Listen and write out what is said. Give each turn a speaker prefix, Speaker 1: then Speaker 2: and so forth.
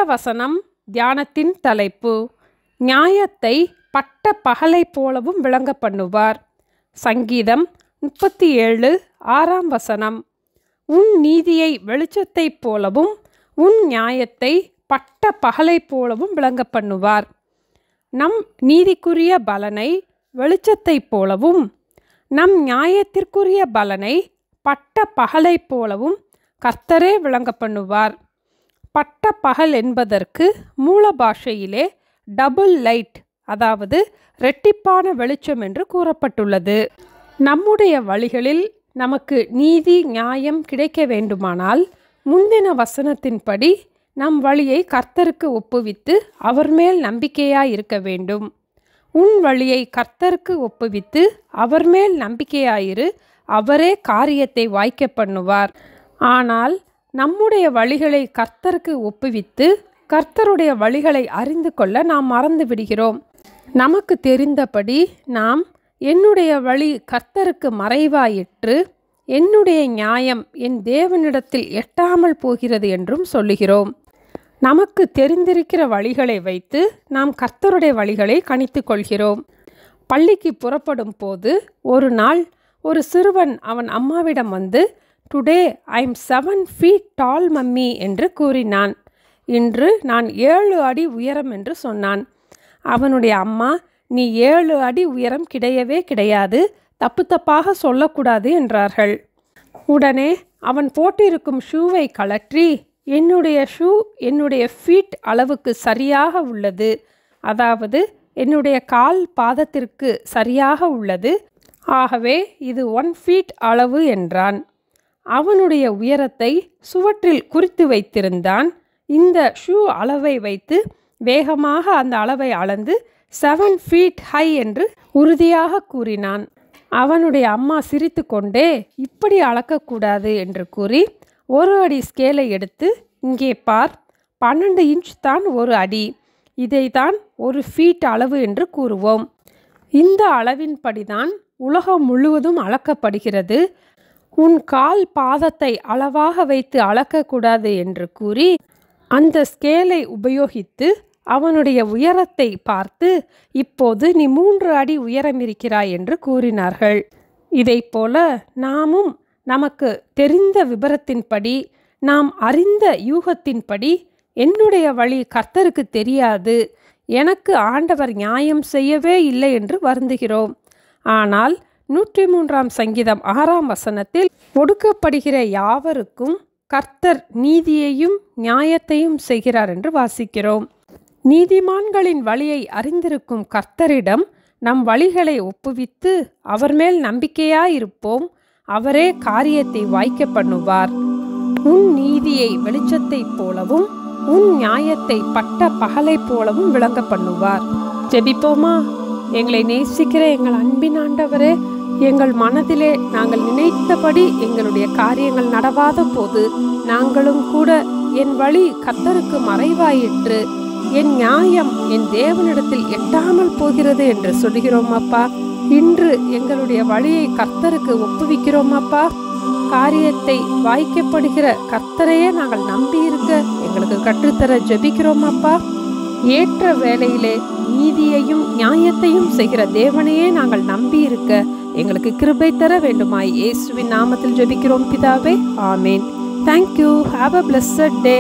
Speaker 1: வசனம் தியானத்தின் தலைப்பு: நியாயத்தை பட்ட பகலை போலவும் விளங்க பண்ணுவார். சங்கீதம் 37:6 உன் நீதியை வெளிச்சத்தைப் போலவும் உன் நியாயத்தை பட்ட பகலை போலவும் விளங்க பண்ணுவார். நம் நீதிக்குரிய பலனை வெளிச்சத்தைப் போலவும் நம் நியாயத்திற்குரிய பலனை பட்ட பகலை போலவும் கர்த்தரே விளங்க பண்ணுவார். பட்ட பகல் என்பதற்கு மூல பாஷையிலே டபுள் லைட், அதாவது இரட்டிப்பான வெளிச்சம் என்று கூறப்பட்டுள்ளது. நம்முடைய வழிகளில் நமக்கு நீதி நியாயம் கிடைக்க வேண்டுமானால் முந்தின வசனத்தின்படி நம் வழியை கர்த்தருக்கு ஒப்புவித்து அவர் மேல் நம்பிக்கையாய் இருக்க வேண்டும். உன் வழியை கர்த்தருக்கு ஒப்புவித்து அவர் மேல் நம்பிக்கையாயிரு, அவரே காரியத்தை வாய்க்க பண்ணுவார். ஆனால் நம்முடைய வழிகளை கர்த்தருக்கு ஒப்புவித்து கர்த்தருடைய வழிகளை அறிந்து கொள்ள நாம் மறந்து விடுகிறோம். நமக்கு தெரிந்தபடி நாம் என்னுடைய வழி கர்த்தருக்கு மறைவாயிற்று, என்னுடைய நியாயம் என் தேவனிடத்தில் எட்டாமல் போகிறது என்றும் சொல்லுகிறோம். நமக்கு தெரிந்திருக்கிற வழிகளை வைத்து நாம் கர்த்தருடைய வழிகளை கணித்து கொள்கிறோம். பள்ளிக்கு புறப்படும் போது ஒரு நாள் ஒரு சிறுவன் அவன் அம்மாவிடம் வந்து, today I am 7 feet tall mummy என்று கூறினான். இன்று நான் 7 அடி உயரம் என்று சொன்னான். அவனுடைய அம்மா, நீ 7 அடி உயரம் கிடையவே கிடையாது, தப்பு தப்பாக சொல்லக்கூடாது என்றார்கள். உடனே அவன் போட்டிருக்கும் ஷூவை கழற்றி, என்னுடைய ஷூ என்னுடைய ஃபீட் அளவுக்கு சரியாக உள்ளது, அதாவது என்னுடைய கால் பாதத்திற்கு சரியாக உள்ளது, ஆகவே இது 1 feet அளவு என்றான். அவனுடைய உயரத்தை சுவற்றில் குறித்து வைத்திருந்தான். இந்த ஷூ அளவை வைத்து வேகமாக அந்த அளவை அளந்து 7 feet ஹை என்று உறுதியாக கூறினான். அவனுடைய அம்மா சிரித்து கொண்டே, இப்படி அளக்கக்கூடாது என்று கூறி 1 அடி ஸ்கேலை எடுத்து, இங்கே பார், 12 inch தான் 1 அடி, இதை தான் 1 feet அளவு என்று கூறுவோம். இந்த அளவின்படிதான் உலகம் முழுவதும் அளக்கப்படுகிறது. உன் கால் பாதத்தை அளவாக வைத்து அளக்கக்கூடாது என்று கூறி அந்த ஸ்கேலை உபயோகித்து அவனுடைய உயரத்தை பார்த்து, இப்போது நீ 3 அடி உயரம் இருக்கிறாய் என்று கூறினார்கள். இதைப்போல நாமும் நமக்கு தெரிந்த விபரத்தின்படி, நாம் அறிந்த யூகத்தின்படி, என்னுடைய வழி கர்த்தருக்கு தெரியாது, எனக்கு ஆண்டவர் நியாயம் செய்யவே இல்லை என்று வருந்துகிறோம். ஆனால் 103 சங்கீதம் 6 ஒடுக்கப்படுகிற யாவருக்கும் கர்த்தர் நீதியையும் நியாயத்தையும் செய்கிறார் என்று வாசிக்கிறோம். நீதிமான்களின் வழியை அறிந்திருக்கும் கர்த்தரிடம் நம் வழிகளை ஒப்புவித்து அவர் மேல் நம்பிக்கையாயிருப்போம், அவரே காரியத்தை வாய்க்க பண்ணுவார். உன் நீதியை வெளிச்சத்தைப் போலவும் உன் நியாயத்தை பட்ட பகலை போலவும் விளங்க பண்ணுவார். ஜெபிப்போமா? எங்களை நேசிக்கிற எங்கள் அன்பின் ஆண்டவரே, எங்கள் மனதிலே நாங்கள் நினைத்தபடி எங்களுடைய காரியங்கள் நடவாத போது நாங்களும் கூட என் வழி கர்த்தருக்கு மறைவாயிற்று, என் நியாயம் என் தேவனிடத்தில் எட்டாமல் போகிறது என்று சொல்கிறோம் அப்பா. இன்று எங்களுடைய வழியை கர்த்தருக்கு ஒப்புவிக்கிறோம் அப்பா. காரியத்தை வாய்க்கப்படுகிற கர்த்தரையே நாங்கள் நம்பியிருக்க எங்களுக்கு கற்றுத்தர ஜெபிக்கிறோம் அப்பா. ஏற்ற வேளையிலே நீதியையும் நியாயத்தையும் செய்கிற தேவனையே நாங்கள் நம்பியிருக்க எங்களுக்கு கிருபை தர வேண்டுமாய் இயேசுவின் நாமத்தில் ஜெபிக்கிறோம் பிதாவே, ஆமேன். தேங்க்யூ. Have a பிளெஸ்ஸட் day.